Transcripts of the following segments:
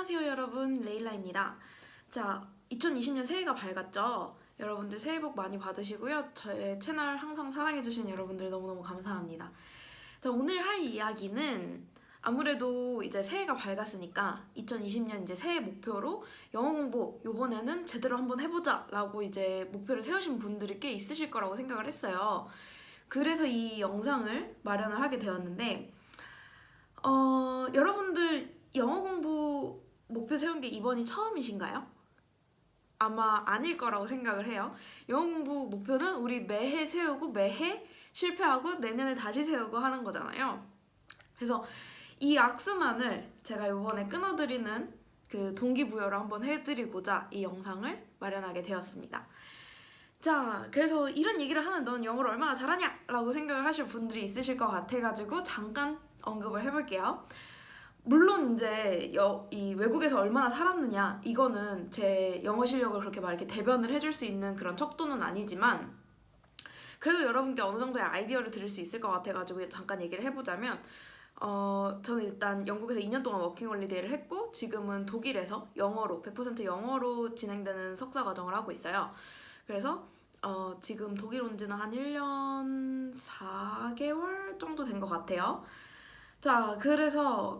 안녕하세요 여러분, 레일라입니다. 자, 2020년 새해가 밝았죠? 여러분들 새해 복 많이 받으시고요. 저의 채널 항상 사랑해주신 여러분들 너무너무 감사합니다. 자, 오늘 할 이야기는 아무래도 이제 새해가 밝았으니까 2020년 이제 새해 목표로 영어 공부 요번에는 제대로 한번 해보자 라고 이제 목표를 세우신 분들이 꽤 있으실 거라고 생각을 했어요. 그래서 이 영상을 마련을 하게 되었는데 여러분들 영어 공부 목표 세운 게 이번이 처음이신가요? 아마 아닐 거라고 생각을 해요. 영어 공부 목표는 우리 매해 세우고 매해 실패하고 내년에 다시 세우고 하는 거잖아요. 그래서 이 악순환을 제가 이번에 끊어드리는 그 동기부여를 한번 해드리고자 이 영상을 마련하게 되었습니다. 자, 그래서 이런 얘기를 하는 넌 영어를 얼마나 잘하냐? 라고 생각을 하실 분들이 있으실 것 같아가지고 잠깐 언급을 해볼게요. 물론 이제 이 외국에서 얼마나 살았느냐 이거는 제 영어 실력을 그렇게 막 이렇게 대변을 해줄 수 있는 그런 척도는 아니지만 그래도 여러분께 어느 정도의 아이디어를 드릴 수 있을 것 같아가지고 잠깐 얘기를 해보자면 저는 일단 영국에서 2년 동안 워킹홀리데이를 했고 지금은 독일에서 영어로 100% 영어로 진행되는 석사 과정을 하고 있어요. 그래서 지금 독일 온 지는 한 1년 4개월 정도 된 것 같아요. 자,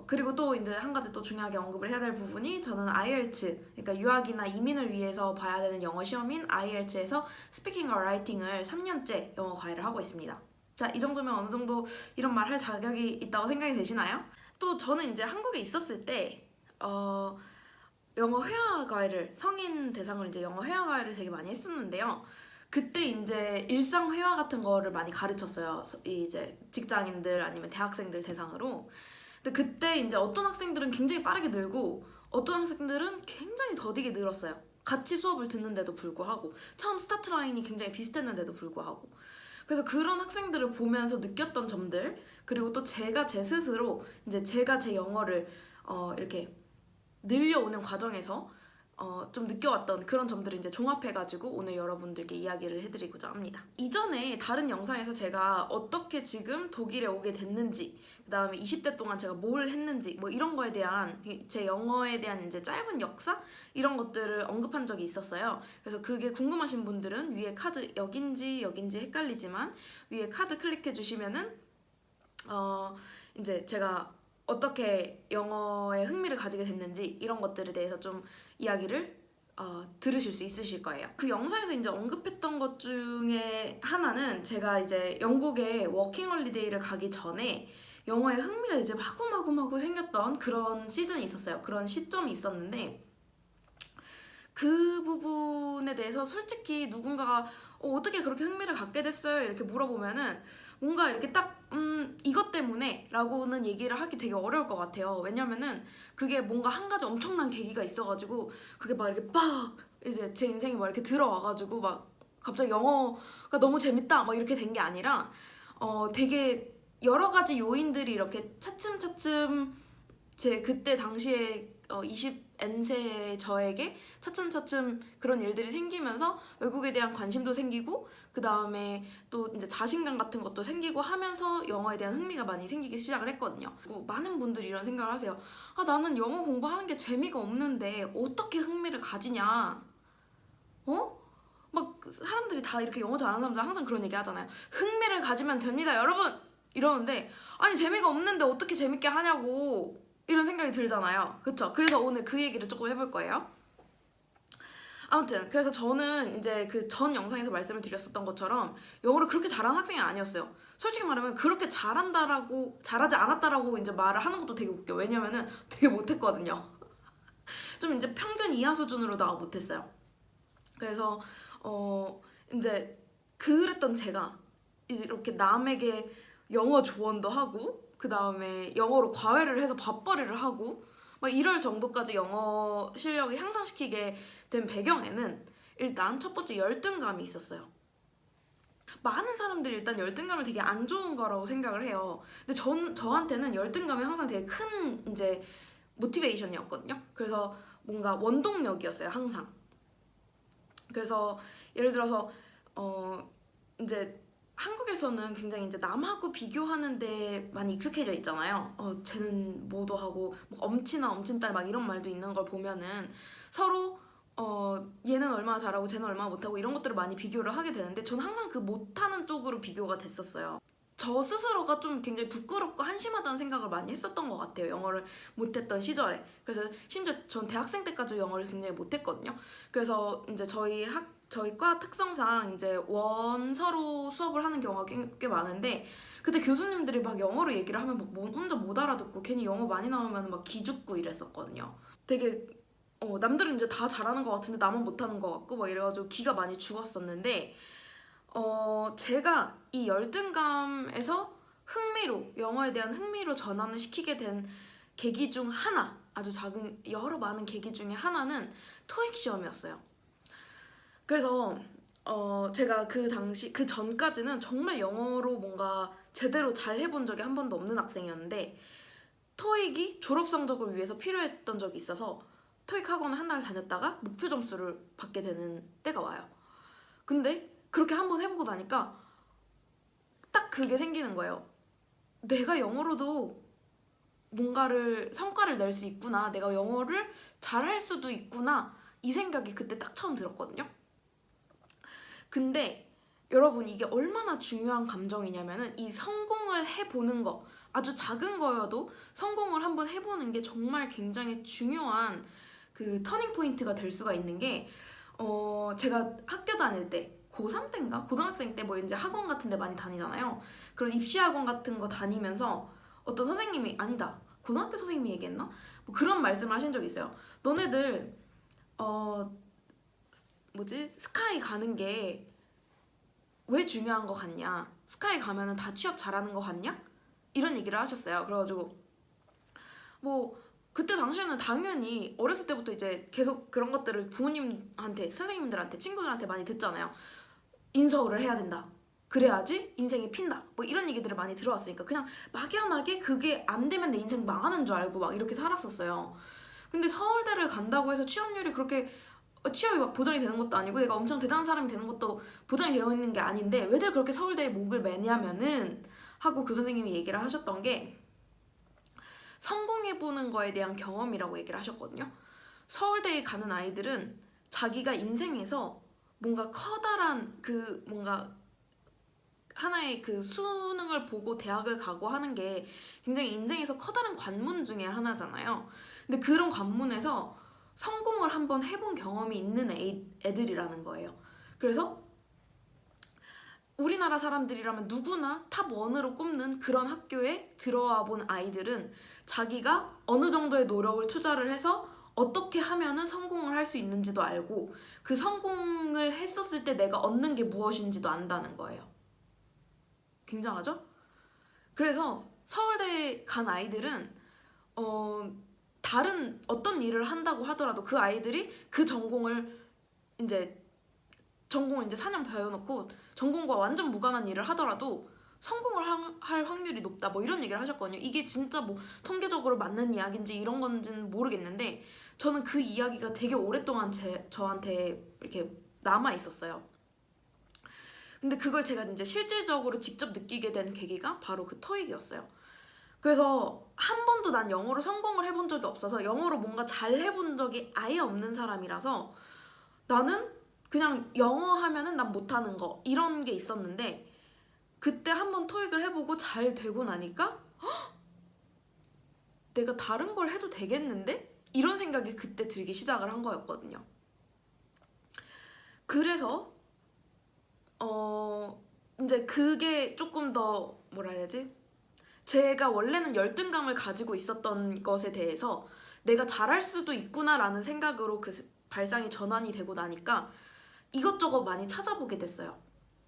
그리고 또 이제 한 가지 또 중요하게 언급을 해야 될 부분이 저는 IELTS, 그러니까 유학이나 이민을 위해서 봐야 되는 영어 시험인 IELTS에서 스피킹과 라이팅을 3년째 영어 과외를 하고 있습니다. 자, 이 정도면 어느 정도 이런 말 할 자격이 있다고 생각이 되시나요? 또 저는 이제 한국에 있었을 때 영어 회화 과외를 성인 대상으로 이제 영어 회화 과외를 되게 많이 했었는데요. 그때 이제 일상 회화 같은 거를 많이 가르쳤어요. 이제 직장인들 아니면 대학생들 대상으로. 근데 그때 이제 어떤 학생들은 굉장히 빠르게 늘고 어떤 학생들은 굉장히 더디게 늘었어요. 같이 수업을 듣는데도 불구하고 처음 스타트 라인이 굉장히 비슷했는데도 불구하고. 그래서 그런 학생들을 보면서 느꼈던 점들, 그리고 또 제가 제 스스로 이제 제가 제 영어를 이렇게 늘려오는 과정에서 좀 느껴왔던 그런 점들을 이제 종합해가지고 오늘 여러분들께 이야기를 해드리고자 합니다. 이전에 다른 영상에서 제가 어떻게 지금 독일에 오게 됐는지, 그 다음에 20대 동안 제가 뭘 했는지, 뭐 이런 거에 대한 제 영어에 대한 이제 짧은 역사 이런 것들을 언급한 적이 있었어요. 그래서 그게 궁금하신 분들은 위에 카드 여긴지 헷갈리지만 위에 카드 클릭해 주시면은 이제 제가 어떻게 영어에 흥미를 가지게 됐는지 이런 것들에 대해서 좀 이야기를 들으실 수 있으실 거예요. 그 영상에서 이제 언급했던 것 중에 하나는 제가 이제 영국에 워킹홀리데이를 가기 전에 영어에 흥미가 이제 마구마구 생겼던 그런 시즌이 있었어요. 그런 시점이 있었는데 그 부분에 대해서 솔직히 누군가가 어떻게 그렇게 흥미를 갖게 됐어요? 이렇게 물어보면은 뭔가 이렇게 딱 이것 때문에 라고는 얘기를 하기 되게 어려울 것 같아요. 왜냐면은 그게 뭔가 한 가지 엄청난 계기가 있어가지고 그게 막 이렇게 빡 이제 제 인생에 막 이렇게 들어와가지고 막 갑자기 영어가 너무 재밌다 막 이렇게 된 게 아니라 되게 여러 가지 요인들이 이렇게 차츰차츰 제 그때 당시에 20N세의 저에게 차츰차츰 그런 일들이 생기면서 외국에 대한 관심도 생기고 그 다음에 또 이제 자신감 같은 것도 생기고 하면서 영어에 대한 흥미가 많이 생기기 시작을 했거든요. 많은 분들이 이런 생각을 하세요. 아, 나는 영어 공부하는 게 재미가 없는데 어떻게 흥미를 가지냐? 막 사람들이 다 이렇게 영어 잘하는 사람들 항상 그런 얘기 하잖아요. 흥미를 가지면 됩니다, 여러분! 이러는데 아니 재미가 없는데 어떻게 재밌게 하냐고 이런 생각이 들잖아요. 그쵸? 그래서 오늘 그 얘기를 조금 해볼 거예요. 아무튼 그래서 저는 이제 그 전 영상에서 말씀을 드렸었던 것처럼 영어를 그렇게 잘하는 학생이 아니었어요. 솔직히 말하면 그렇게 잘하지 않았다라고 이제 말을 하는 것도 되게 웃겨. 왜냐면은 되게 못했거든요. 좀 이제 평균 이하 수준으로 나와 못했어요. 그래서 이제 그랬던 제가 이제 이렇게 남에게 영어 조언도 하고 그 다음에 영어로 과외를 해서 밥벌이를 하고 막 이럴 정도까지 영어 실력을 향상시키게 된 배경에는 일단 첫 번째 열등감이 있었어요. 많은 사람들이 일단 열등감을 되게 안 좋은 거라고 생각을 해요. 근데 저한테는 열등감이 항상 되게 큰 이제 모티베이션이었거든요. 그래서 뭔가 원동력이었어요, 항상. 그래서 예를 들어서 이제 한국에서는 굉장히 이제 남하고 비교하는데 많이 익숙해져 있잖아요. 쟤는 뭐도 하고 뭐 엄친아 엄친딸 막 이런 말도 있는 걸 보면은 서로 얘는 얼마나 잘하고 쟤는 얼마나 못하고 이런 것들을 많이 비교를 하게 되는데 저는 항상 그 못하는 쪽으로 비교가 됐었어요. 저 스스로가 좀 굉장히 부끄럽고 한심하다는 생각을 많이 했었던 것 같아요. 영어를 못했던 시절에. 그래서 심지어 전 대학생 때까지 영어를 굉장히 못했거든요. 그래서 이제 저희 과 특성상 이제 원서로 수업을 하는 경우가 꽤 많은데 그때 교수님들이 막 영어로 얘기를 하면 막 혼자 못 알아듣고 괜히 영어 많이 나오면 막 기죽고 이랬었거든요. 되게 남들은 이제 다 잘하는 것 같은데 나만 못하는 것 같고 막 이래가지고 기가 많이 죽었었는데 제가 이 열등감에서 영어에 대한 흥미로 전환을 시키게 된 계기 중 하나, 아주 작은 여러 많은 계기 중에 하나는 토익 시험이었어요. 그래서 제가 그 전까지는 정말 영어로 뭔가 제대로 잘 해본 적이 한 번도 없는 학생이었는데 토익이 졸업 성적을 위해서 필요했던 적이 있어서 토익 학원을 한 달 다녔다가 목표 점수를 받게 되는 때가 와요. 근데 그렇게 한번 해보고 나니까 딱 그게 생기는 거예요. 내가 영어로도 성과를 낼 수 있구나. 내가 영어를 잘할 수도 있구나. 이 생각이 그때 딱 처음 들었거든요. 근데 여러분 이게 얼마나 중요한 감정이냐면은 이 성공을 해보는 거, 아주 작은 거여도 성공을 한번 해보는 게 정말 굉장히 중요한 그 터닝 포인트가 될 수가 있는 게 제가 학교 다닐 때 고3 때인가? 고등학생 때 뭐 이제 학원 같은 데 많이 다니잖아요. 그런 입시 학원 같은 거 다니면서 어떤 선생님이 아니다. 고등학교 선생님이 얘기했나? 뭐 그런 말씀을 하신 적이 있어요. 너네들 스카이 가는 게 왜 중요한 거 같냐? 스카이 가면은 다 취업 잘하는 거 같냐? 이런 얘기를 하셨어요. 그래가지고 뭐 그때 당시에는 당연히 어렸을 때부터 이제 계속 그런 것들을 부모님한테, 선생님들한테, 친구들한테 많이 듣잖아요. 인서울을 해야 된다. 그래야지 인생이 핀다. 뭐 이런 얘기들을 많이 들어왔으니까 그냥 막연하게 그게 안 되면 내 인생 망하는 줄 알고 막 이렇게 살았었어요. 근데 서울대를 간다고 해서 취업률이 그렇게 취업이 막 보장이 되는 것도 아니고 내가 엄청 대단한 사람이 되는 것도 보장이 되어 있는 게 아닌데 왜들 그렇게 서울대에 목을 매냐면은 하고 그 선생님이 얘기를 하셨던 게 성공해보는 거에 대한 경험이라고 얘기를 하셨거든요. 서울대에 가는 아이들은 자기가 인생에서 뭔가 커다란 뭔가 하나의 그 수능을 보고 대학을 가고 하는 게 굉장히 인생에서 커다란 관문 중에 하나잖아요. 근데 그런 관문에서 성공을 한번 해본 경험이 있는 애들이라는 거예요. 그래서 우리나라 사람들이라면 누구나 탑 1으로 꼽는 그런 학교에 들어와 본 아이들은 자기가 어느 정도의 노력을 투자를 해서 어떻게 하면은 성공을 할 수 있는지도 알고 그 성공을 했었을 때 내가 얻는 게 무엇인지도 안다는 거예요. 굉장하죠? 그래서 서울대에 간 아이들은 다른 어떤 일을 한다고 하더라도 그 아이들이 그 전공을 이제 4년 배워놓고 전공과 완전 무관한 일을 하더라도 성공을 할 확률이 높다 뭐 이런 얘기를 하셨거든요. 이게 진짜 뭐 통계적으로 맞는 이야기인지 이런 건지는 모르겠는데 저는 그 이야기가 되게 오랫동안 저한테 이렇게 남아 있었어요. 근데 그걸 제가 이제 실질적으로 직접 느끼게 된 계기가 바로 그 토익이었어요. 그래서 한 번도 난 영어로 성공을 해본 적이 없어서 영어로 뭔가 잘 해본 적이 아예 없는 사람이라서 나는 그냥 영어 하면은 난 못하는 거 이런 게 있었는데 그때 한번 토익을 해보고 잘 되고 나니까 내가 다른 걸 해도 되겠는데? 이런 생각이 그때 들기 시작을 한 거였거든요. 그래서 이제 그게 조금 더 뭐라 해야 되지? 제가 원래는 열등감을 가지고 있었던 것에 대해서 내가 잘할 수도 있구나라는 생각으로 그 발상이 전환이 되고 나니까 이것저것 많이 찾아보게 됐어요.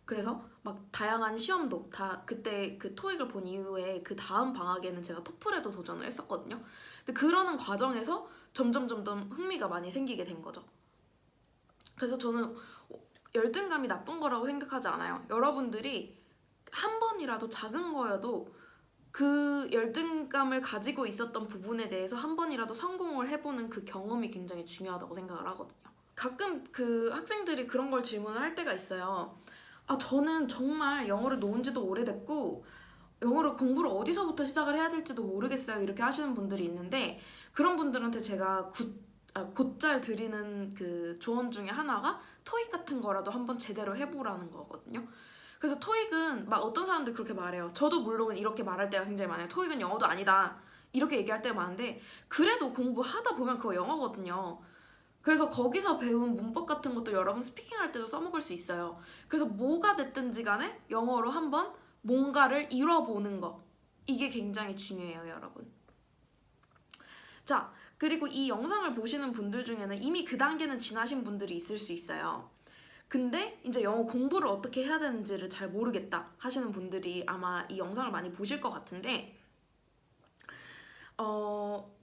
그래서 막 다양한 시험도 다 그때 그 토익을 본 이후에 그 다음 방학에는 제가 토플에도 도전을 했었거든요. 근데 그러는 과정에서 점점 흥미가 많이 생기게 된 거죠. 그래서 저는 열등감이 나쁜 거라고 생각하지 않아요. 여러분들이 한 번이라도 작은 거여도 그 열등감을 가지고 있었던 부분에 대해서 한 번이라도 성공을 해보는 그 경험이 굉장히 중요하다고 생각을 하거든요. 가끔 그 학생들이 그런 걸 질문을 할 때가 있어요. 저는 정말 영어를 놓은 지도 오래됐고 영어를 공부를 어디서부터 시작을 해야 될지도 모르겠어요. 이렇게 하시는 분들이 있는데 그런 분들한테 제가 곧잘 드리는 그 조언 중에 하나가 토익 같은 거라도 한번 제대로 해보라는 거거든요. 그래서 토익은 막 어떤 사람들 그렇게 말해요. 저도 물론 이렇게 말할 때가 굉장히 많아요. 토익은 영어도 아니다. 이렇게 얘기할 때가 많은데 그래도 공부하다 보면 그거 영어거든요. 그래서 거기서 배운 문법 같은 것도 여러분 스피킹할 때도 써먹을 수 있어요. 그래서 뭐가 됐든지 간에 영어로 한번 뭔가를 이뤄보는 거. 이게 굉장히 중요해요, 여러분. 자, 그리고 이 영상을 보시는 분들 중에는 이미 그 단계는 지나신 분들이 있을 수 있어요. 근데 이제 영어 공부를 어떻게 해야 되는지를 잘 모르겠다 하시는 분들이 아마 이 영상을 많이 보실 것 같은데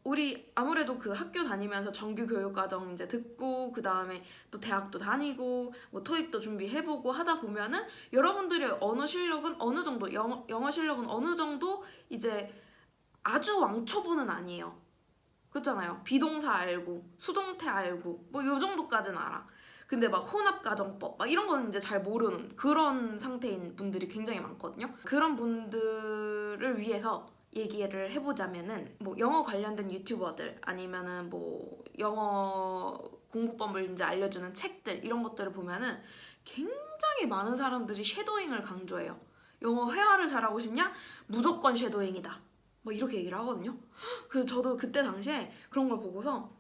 우리 아무래도 그 학교 다니면서 정규 교육과정 이제 듣고 그 다음에 또 대학도 다니고 뭐 토익도 준비해보고 하다 보면은 여러분들의 언어 실력은 어느 정도 영어 실력은 어느 정도 이제 아주 왕초보는 아니에요. 그렇잖아요. 비동사 알고 수동태 알고 뭐 요 정도까지는 알아. 근데 막 혼합가정법 막 이런 거는 이제 잘 모르는 그런 상태인 분들이 굉장히 많거든요. 그런 분들을 위해서 얘기를 해보자면은 뭐 영어 관련된 유튜버들 아니면은 뭐 영어 공부법을 이제 알려주는 책들 이런 것들을 보면은 굉장히 많은 사람들이 쉐도잉을 강조해요. 영어 회화를 잘하고 싶냐? 무조건 쉐도잉이다. 뭐 이렇게 얘기를 하거든요. 그래서 저도 그때 당시에 그런 걸 보고서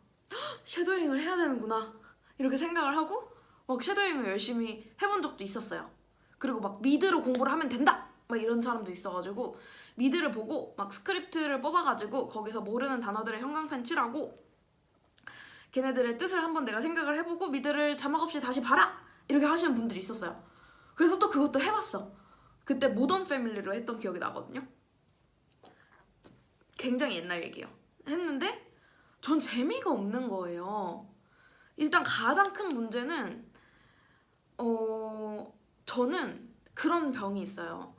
쉐도잉을 해야 되는구나 이렇게 생각을 하고 막 쉐도잉을 열심히 해본 적도 있었어요. 그리고 막 미드로 공부를 하면 된다! 막 이런 사람도 있어가지고 미드를 보고 막 스크립트를 뽑아가지고 거기서 모르는 단어들의 형광펜 칠하고 걔네들의 뜻을 한번 내가 생각을 해보고 미드를 자막 없이 다시 봐라! 이렇게 하시는 분들이 있었어요. 그래서 또 그것도 해봤어. 그때 모던 패밀리로 했던 기억이 나거든요. 굉장히 옛날 얘기예요. 했는데 전 재미가 없는 거예요. 일단 가장 큰 문제는 저는 그런 병이 있어요.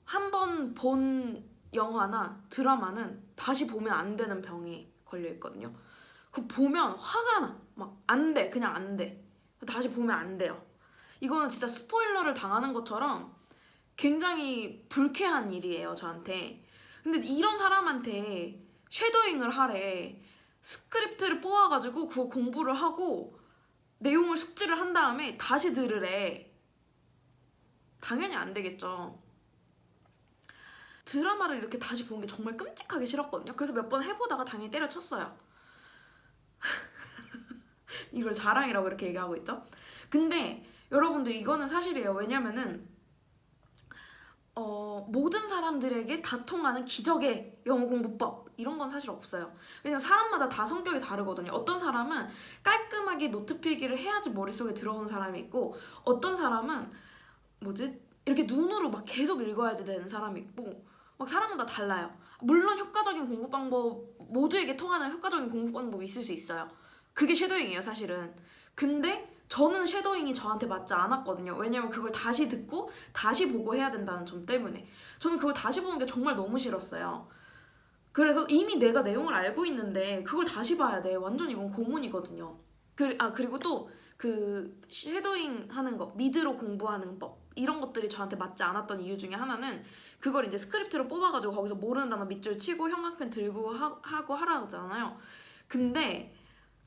한 번 본 영화나 드라마는 다시 보면 안 되는 병이 걸려 있거든요. 그 보면 화가 나. 막 안 돼. 그냥 안 돼. 다시 보면 안 돼요. 이거는 진짜 스포일러를 당하는 것처럼 굉장히 불쾌한 일이에요, 저한테. 근데 이런 사람한테 쉐도잉을 하래. 스크립트를 뽑아가지고 그거 공부를 하고 내용을 숙지를 한 다음에 다시 들으래. 당연히 안 되겠죠. 드라마를 이렇게 다시 보는 게 정말 끔찍하게 싫었거든요. 그래서 몇 번 해보다가 당연히 때려쳤어요. 이걸 자랑이라고 이렇게 얘기하고 있죠. 근데 여러분들 이거는 사실이에요. 왜냐면은 모든 사람들에게 다 통하는 기적의 영어 공부법 이런 건 사실 없어요. 왜냐면 사람마다 다 성격이 다르거든요. 어떤 사람은 깔끔하게 노트 필기를 해야지 머릿속에 들어오는 사람이 있고 어떤 사람은 이렇게 눈으로 막 계속 읽어야지 되는 사람이 있고 막 사람마다 달라요. 물론 효과적인 공부 방법 모두에게 통하는 효과적인 공부 방법이 있을 수 있어요. 그게 쉐도잉이에요, 사실은. 근데 저는 쉐도잉이 저한테 맞지 않았거든요. 왜냐면 그걸 다시 듣고 다시 보고 해야 된다는 점 때문에 저는 그걸 다시 보는 게 정말 너무 싫었어요. 그래서 이미 내가 내용을 알고 있는데 그걸 다시 봐야 돼. 완전 이건 고문이거든요. 그리고 또 그 쉐도잉 하는 거, 미드로 공부하는 법 이런 것들이 저한테 맞지 않았던 이유 중에 하나는 그걸 이제 스크립트로 뽑아가지고 거기서 모르는 단어 밑줄 치고 형광펜 들고 하고 하라잖아요. 근데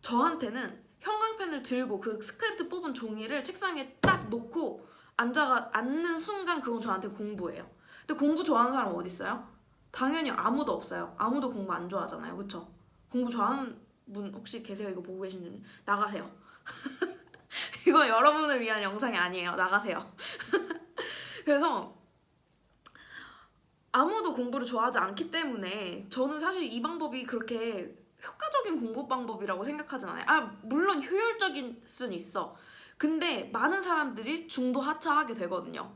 저한테는 형광펜을 들고 그 스크립트 뽑은 종이를 책상에 딱 놓고 앉는 순간 그건 저한테 공부예요. 근데 공부 좋아하는 사람 어디 있어요? 당연히 아무도 없어요. 아무도 공부 안 좋아하잖아요. 그쵸? 공부 좋아하는 분 혹시 계세요? 이거 보고 계신 분 나가세요. 이거 여러분을 위한 영상이 아니에요. 나가세요. 그래서 아무도 공부를 좋아하지 않기 때문에 저는 사실 이 방법이 그렇게 효과적인 공부 방법이라고 생각하진 않아요. 물론 효율적인 수는 있어. 근데 많은 사람들이 중도 하차하게 되거든요.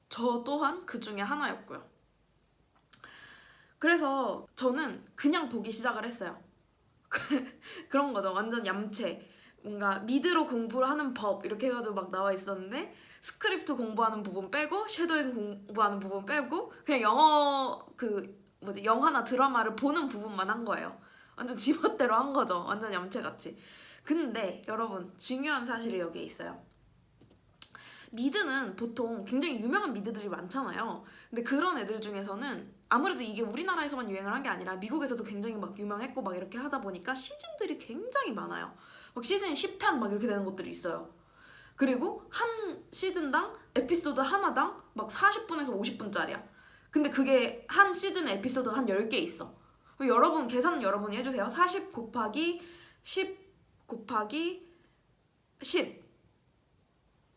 저 또한 그 중에 하나였고요. 그래서 저는 그냥 보기 시작을 했어요. 그런 거죠. 완전 얌체. 뭔가 미드로 공부를 하는 법 이렇게 해가지고 막 나와 있었는데 스크립트 공부하는 부분 빼고 쉐도잉 공부하는 부분 빼고 그냥 영화나 드라마를 보는 부분만 한 거예요. 완전 지멋대로 한 거죠. 완전 얌체같이. 근데 여러분 중요한 사실이 여기에 있어요. 미드는 보통 굉장히 유명한 미드들이 많잖아요. 근데 그런 애들 중에서는 아무래도 이게 우리나라에서만 유행을 한 게 아니라 미국에서도 굉장히 막 유명했고 막 이렇게 하다 보니까 시즌들이 굉장히 많아요. 막 시즌 10편 막 이렇게 되는 것들이 있어요. 그리고 한 시즌당 에피소드 하나당 막 40분에서 50분짜리야. 근데 그게 한 시즌에 에피소드 한 10개 있어. 여러분 계산 여러분이 해주세요. 40 곱하기 10 곱하기 10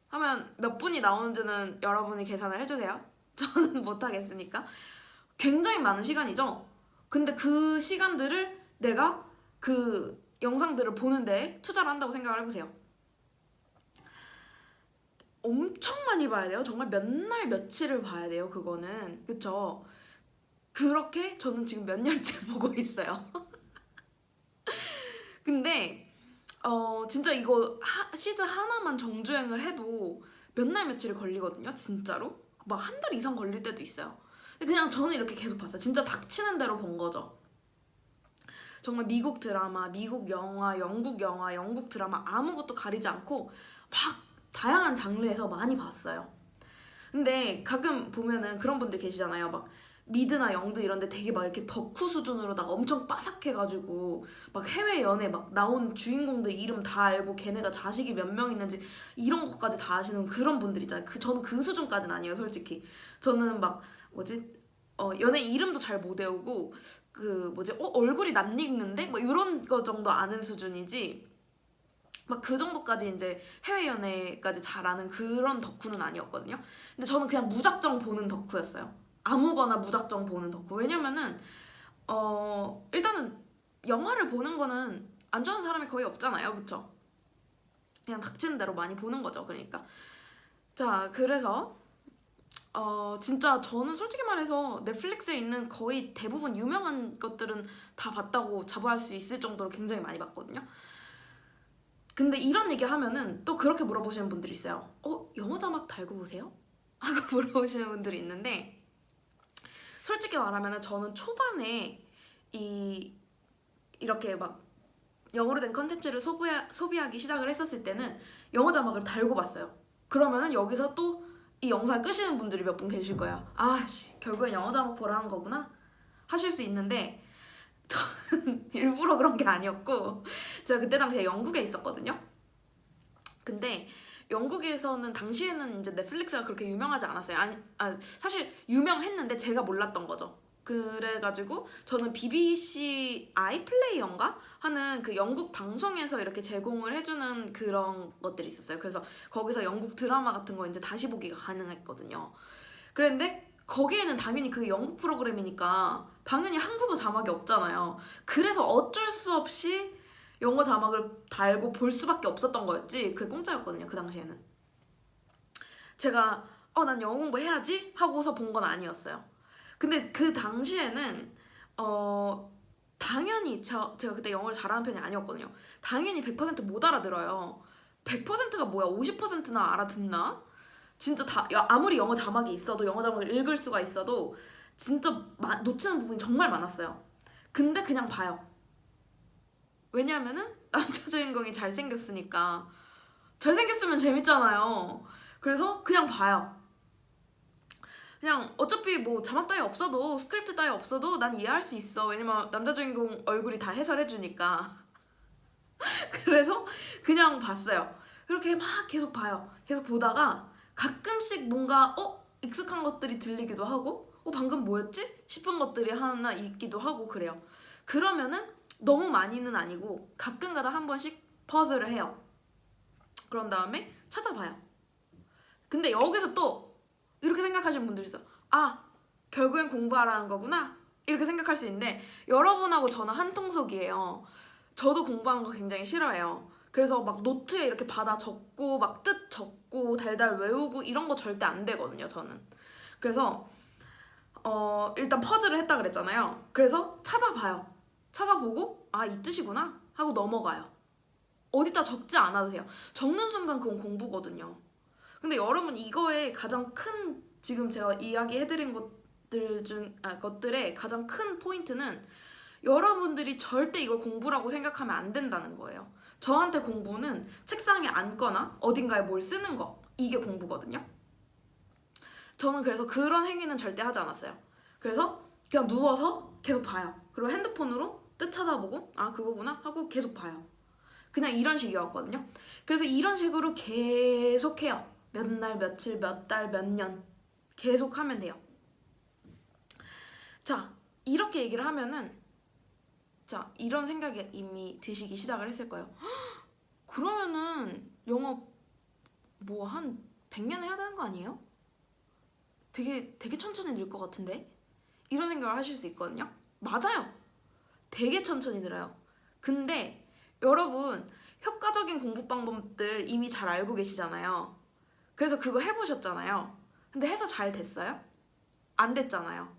하면 몇 분이 나오는지는 여러분이 계산을 해주세요. 저는 못하겠으니까. 굉장히 많은 시간이죠. 근데 그 시간들을 내가 그 영상들을 보는데 투자를 한다고 생각을 해보세요. 엄청 많이 봐야 돼요. 정말 몇 날 며칠을 봐야 돼요. 그거는. 그쵸? 그렇게 저는 지금 몇 년째 보고 있어요. 근데 진짜 이거 시즌 하나만 정주행을 해도 몇 날 며칠이 걸리거든요. 진짜로. 막 한 달 이상 걸릴 때도 있어요. 근데 그냥 저는 이렇게 계속 봤어요. 진짜 닥치는 대로 본 거죠. 정말 미국 드라마, 미국 영화, 영국 드라마 아무것도 가리지 않고 막 다양한 장르에서 많이 봤어요. 근데 가끔 보면은 그런 분들 계시잖아요. 막 미드나 영드 이런데 되게 막 이렇게 덕후 수준으로다가 엄청 빠삭해가지고 막 해외 연애 막 나온 주인공들 이름 다 알고 걔네가 자식이 몇 명 있는지 이런 것까지 다 아시는 그런 분들 있잖아요. 저는 그 수준까지는 아니에요, 솔직히. 저는 막 연애 이름도 잘 못 외우고 얼굴이 낯익는데 뭐 이런 거 정도 아는 수준이지. 막 그 정도까지 이제 해외 연애까지 잘 아는 그런 덕후는 아니었거든요. 근데 저는 그냥 무작정 보는 덕후였어요. 아무거나 무작정 보는 덕후. 왜냐면은 일단은 영화를 보는 거는 안 좋아하는 사람이 거의 없잖아요. 그쵸? 그냥 닥치는 대로 많이 보는 거죠. 그러니까 자, 그래서 진짜 저는 솔직히 말해서 넷플릭스에 있는 거의 대부분 유명한 것들은 다 봤다고 자부할 수 있을 정도로 굉장히 많이 봤거든요. 근데 이런 얘기 하면은 또 그렇게 물어보시는 분들이 있어요. 영어 자막 달고 보세요? 하고 물어보시는 분들이 있는데, 솔직히 말하면은 저는 초반에 이렇게 막 영어로 된 컨텐츠를 소비하기 시작을 했었을 때는 영어 자막을 달고 봤어요. 그러면은 여기서 또 이 영상을 끄시는 분들이 몇 분 계실 거예요. 아씨, 결국엔 영어 자막 보라는 거구나 하실 수 있는데, 저는 일부러 그런 게 아니었고, 제가 그때 당시에 영국에 있었거든요. 근데 영국에서는 당시에는 이제 넷플릭스가 그렇게 유명하지 않았어요. 사실 유명했는데 제가 몰랐던 거죠. 그래가지고 저는 BBC 아이플레이어인가 하는 그 영국 방송에서 이렇게 제공을 해주는 그런 것들이 있었어요. 그래서 거기서 영국 드라마 같은 거 이제 다시 보기가 가능했거든요. 그런데 거기에는 당연히 그 영국 프로그램이니까 당연히 한국어 자막이 없잖아요. 그래서 어쩔 수 없이 영어 자막을 달고 볼 수밖에 없었던 거였지, 그게 공짜였거든요. 그 당시에는 제가 난 영어 공부해야지 하고서 본 건 아니었어요. 근데 그 당시에는 당연히 제가 그때 영어를 잘하는 편이 아니었거든요. 당연히 100%못 알아들어요. 100%가 뭐야, 50%나 알아듣나? 진짜 아무리 영어 자막이 있어도, 영어 자막을 읽을 수가 있어도 진짜 놓치는 부분이 정말 많았어요. 근데 그냥 봐요. 왜냐면은 남자 주인공이 잘생겼으니까. 잘생겼으면 재밌잖아요. 그래서 그냥 봐요. 그냥 어차피 뭐 자막 따위 없어도, 스크립트 따위 없어도 난 이해할 수 있어. 왜냐면 남자 주인공 얼굴이 다 해설해주니까. 그래서 그냥 봤어요. 그렇게 막 계속 봐요. 계속 보다가 가끔씩 뭔가 익숙한 것들이 들리기도 하고 방금 뭐였지? 싶은 것들이 하나 있기도 하고 그래요. 그러면은 너무 많이는 아니고 가끔가다 한 번씩 퍼즐을 해요. 그런 다음에 찾아봐요. 근데 여기서 또 이렇게 생각하시는 분들이 있어. 결국엔 공부하라는 거구나, 이렇게 생각할 수 있는데, 여러분하고 저는 한통속이에요. 저도 공부하는 거 굉장히 싫어해요. 그래서 막 노트에 이렇게 받아 적고 막 뜻 적고 달달 외우고 이런 거 절대 안 되거든요, 저는. 그래서 일단 퍼즐을 했다 그랬잖아요. 그래서 찾아봐요. 찾아보고 이 뜻이구나 하고 넘어가요. 어디다 적지 않아도 돼요. 적는 순간 그건 공부거든요. 근데 여러분, 이거에 가장 큰, 지금 제가 이야기해드린 것들의 가장 큰 포인트는 여러분들이 절대 이걸 공부라고 생각하면 안 된다는 거예요. 저한테 공부는 책상에 앉거나 어딘가에 뭘 쓰는 거, 이게 공부거든요. 저는 그래서 그런 행위는 절대 하지 않았어요. 그래서 그냥 누워서 계속 봐요. 그리고 핸드폰으로 뜻 찾아보고 아 그거구나 하고 계속 봐요. 그냥 이런 식이었거든요. 그래서 이런 식으로 계속 해요. 몇 날, 며칠, 몇 달, 몇 년 계속 하면 돼요. 자, 이렇게 얘기를 하면은 자, 이런 생각이 이미 드시기 시작을 했을 거예요. 그러면은 영어 뭐 한 100년 해야 되는 거 아니에요? 되게 천천히 늘 것 같은데? 이런 생각을 하실 수 있거든요. 맞아요. 되게 천천히 늘어요. 근데 여러분 효과적인 공부 방법들 이미 잘 알고 계시잖아요. 그래서 그거 해보셨잖아요. 근데 해서 잘 됐어요? 안 됐잖아요.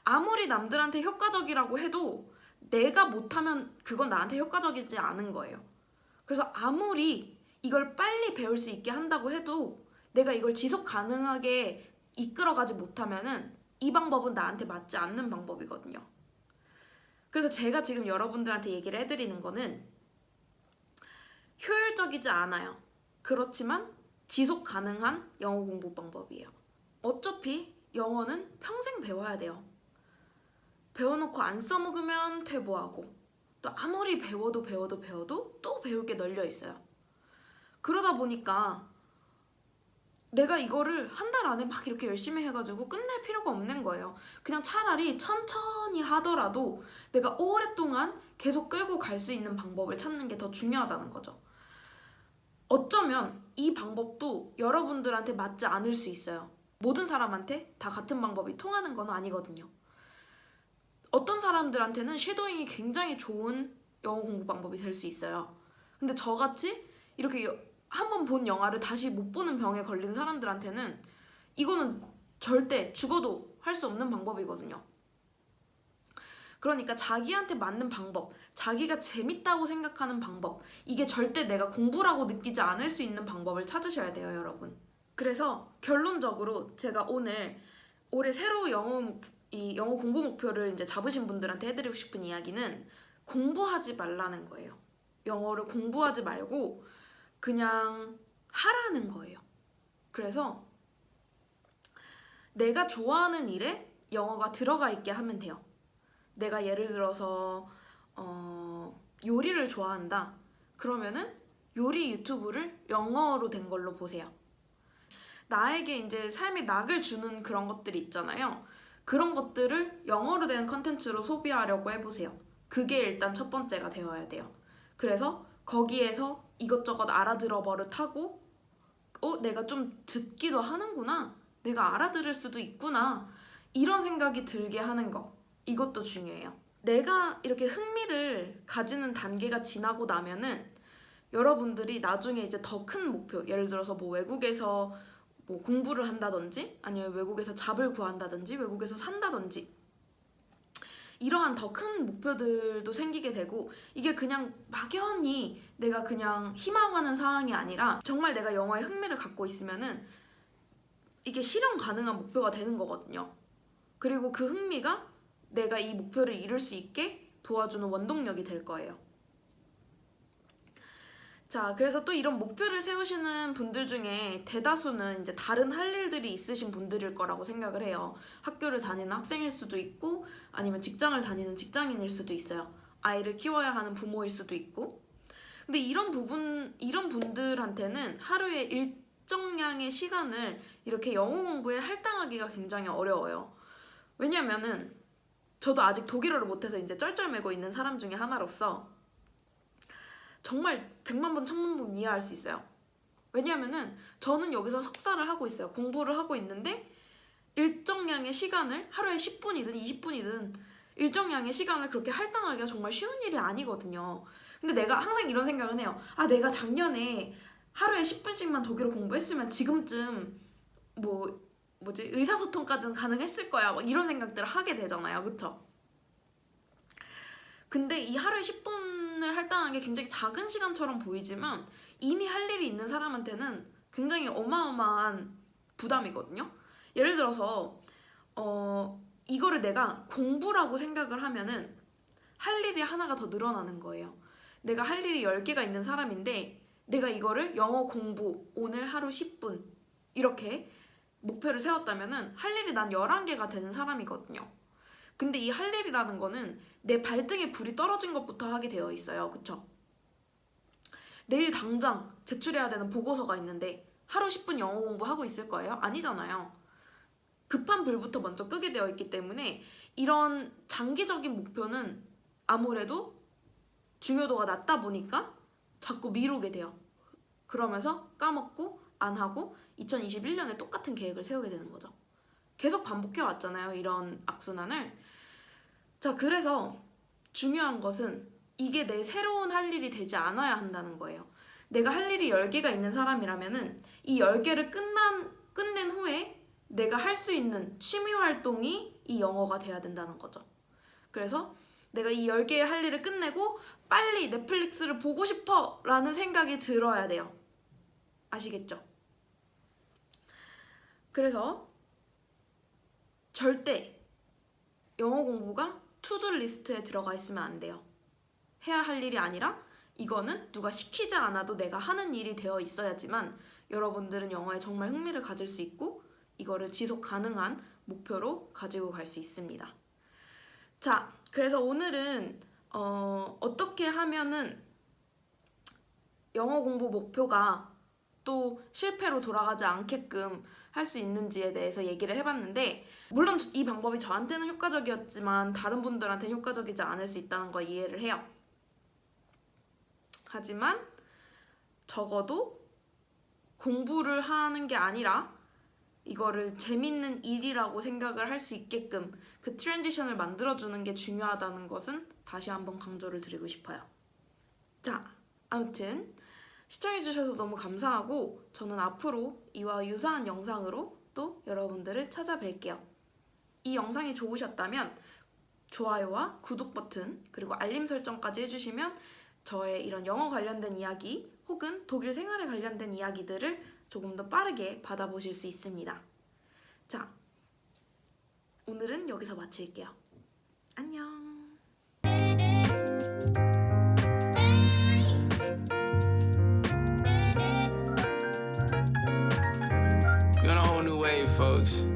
아무리 남들한테 효과적이라고 해도 내가 못하면 그건 나한테 효과적이지 않은 거예요. 그래서 아무리 이걸 빨리 배울 수 있게 한다고 해도 내가 이걸 지속 가능하게 이끌어가지 못하면은 이 방법은 나한테 맞지 않는 방법이거든요. 그래서 제가 지금 여러분들한테 얘기를 해드리는 거는 효율적이지 않아요. 그렇지만 지속 가능한 영어 공부 방법이에요. 어차피 영어는 평생 배워야 돼요. 배워놓고 안 써먹으면 퇴보하고 또 아무리 배워도 또 배울 게 널려 있어요. 그러다 보니까 내가 이거를 한 달 안에 막 이렇게 열심히 해가지고 끝낼 필요가 없는 거예요. 그냥 차라리 천천히 하더라도 내가 오랫동안 계속 끌고 갈 수 있는 방법을 찾는 게 더 중요하다는 거죠. 어쩌면 이 방법도 여러분들한테 맞지 않을 수 있어요. 모든 사람한테 다 같은 방법이 통하는 건 아니거든요. 어떤 사람들한테는 쉐도잉이 굉장히 좋은 영어 공부 방법이 될 수 있어요. 근데 저같이 이렇게 한 번 본 영화를 다시 못 보는 병에 걸린 사람들한테는 이거는 절대 죽어도 할 수 없는 방법이거든요. 그러니까 자기한테 맞는 방법, 자기가 재밌다고 생각하는 방법, 이게 절대 내가 공부라고 느끼지 않을 수 있는 방법을 찾으셔야 돼요, 여러분. 그래서 결론적으로 제가 오늘 올해 새로 영어 공부 목표를 이제 잡으신 분들한테 해드리고 싶은 이야기는 공부하지 말라는 거예요. 영어를 공부하지 말고 그냥 하라는 거예요. 그래서 내가 좋아하는 일에 영어가 들어가 있게 하면 돼요. 내가 예를 들어서 요리를 좋아한다. 그러면은 요리 유튜브를 영어로 된 걸로 보세요. 나에게 이제 삶에 낙을 주는 그런 것들이 있잖아요. 그런 것들을 영어로 된 컨텐츠로 소비하려고 해보세요. 그게 일단 첫 번째가 되어야 돼요. 그래서 거기에서 이것저것 알아들어 버릇하고 내가 좀 듣기도 하는구나. 내가 알아들을 수도 있구나. 이런 생각이 들게 하는 거. 이것도 중요해요. 내가 이렇게 흥미를 가지는 단계가 지나고 나면은 여러분들이 나중에 이제 더 큰 목표, 예를 들어서 뭐 외국에서 뭐 공부를 한다든지 아니면 외국에서 잡을 구한다든지 외국에서 산다든지 이러한 더 큰 목표들도 생기게 되고 이게 그냥 막연히 내가 그냥 희망하는 사항이 아니라 정말 내가 영어에 흥미를 갖고 있으면은 이게 실현 가능한 목표가 되는 거거든요. 그리고 그 흥미가 내가 이 목표를 이룰 수 있게 도와주는 원동력이 될 거예요. 자, 그래서 또 이런 목표를 세우시는 분들 중에 대다수는 이제 다른 할 일들이 있으신 분들일 거라고 생각을 해요. 학교를 다니는 학생일 수도 있고 아니면 직장을 다니는 직장인일 수도 있어요. 아이를 키워야 하는 부모일 수도 있고. 근데 이런 분들한테는 하루에 일정량의 시간을 이렇게 영어 공부에 할당하기가 굉장히 어려워요. 왜냐면은 저도 아직 독일어를 못해서 이제 쩔쩔매고 있는 사람 중에 하나로서 정말 100만 번, 1000만 번 이해할 수 있어요. 왜냐면은 저는 여기서 석사를 하고 있어요. 공부를 하고 있는데 일정량의 시간을 하루에 10분이든 20분이든 일정량의 시간을 그렇게 할당하기가 정말 쉬운 일이 아니거든요. 근데 내가 항상 이런 생각은 해요. 아, 내가 작년에 하루에 10분씩만 독일어 공부했으면 지금쯤 의사소통까지는 가능했을 거야. 막 이런 생각들을 하게 되잖아요. 그쵸? 근데 이 하루에 10분을 할당하는 게 굉장히 작은 시간처럼 보이지만 이미 할 일이 있는 사람한테는 굉장히 어마어마한 부담이거든요. 예를 들어서 이거를 내가 공부라고 생각을 하면은 할 일이 하나가 더 늘어나는 거예요. 내가 할 일이 10개가 있는 사람인데 내가 이거를 영어 공부 오늘 하루 10분 이렇게 목표를 세웠다면은 할 일이 난 11개가 되는 사람이거든요. 근데 이 할 일이라는 거는 내 발등에 불이 떨어진 것부터 하게 되어 있어요. 그쵸? 내일 당장 제출해야 되는 보고서가 있는데 하루 10분 영어 공부하고 있을 거예요? 아니잖아요. 급한 불부터 먼저 끄게 되어 있기 때문에 이런 장기적인 목표는 아무래도 중요도가 낮다 보니까 자꾸 미루게 돼요. 그러면서 까먹고 안 하고 2021년에 똑같은 계획을 세우게 되는 거죠. 계속 반복해 왔잖아요, 이런 악순환을. 자, 그래서 중요한 것은 이게 내 새로운 할 일이 되지 않아야 한다는 거예요. 내가 할 일이 10개가 있는 사람이라면은 이 10개를 끝낸 후에 내가 할 수 있는 취미 활동이 이 영어가 돼야 된다는 거죠. 그래서 내가 이 10개의 할 일을 끝내고 빨리 넷플릭스를 보고 싶어 라는 생각이 들어야 돼요. 아시겠죠? 그래서 절대 영어 공부가 투두 리스트에 들어가 있으면 안 돼요. 해야 할 일이 아니라 이거는 누가 시키지 않아도 내가 하는 일이 되어 있어야지만 여러분들은 영어에 정말 흥미를 가질 수 있고 이거를 지속 가능한 목표로 가지고 갈 수 있습니다. 자, 그래서 오늘은 어떻게 하면은 영어 공부 목표가 또 실패로 돌아가지 않게끔 할 수 있는지에 대해서 얘기를 해봤는데, 물론 이 방법이 저한테는 효과적이었지만 다른 분들한테는 효과적이지 않을 수 있다는 거 이해를 해요. 하지만 적어도 공부를 하는 게 아니라 이거를 재밌는 일이라고 생각을 할 수 있게끔 그 트랜지션을 만들어주는 게 중요하다는 것은 다시 한번 강조를 드리고 싶어요. 자, 아무튼 시청해주셔서 너무 감사하고 저는 앞으로 이와 유사한 영상으로 또 여러분들을 찾아뵐게요. 이 영상이 좋으셨다면 좋아요와 구독 버튼 그리고 알림 설정까지 해주시면 저의 이런 영어 관련된 이야기 혹은 독일 생활에 관련된 이야기들을 조금 더 빠르게 받아보실 수 있습니다. 자, 오늘은 여기서 마칠게요. 안녕. We're on a whole new wave, folks.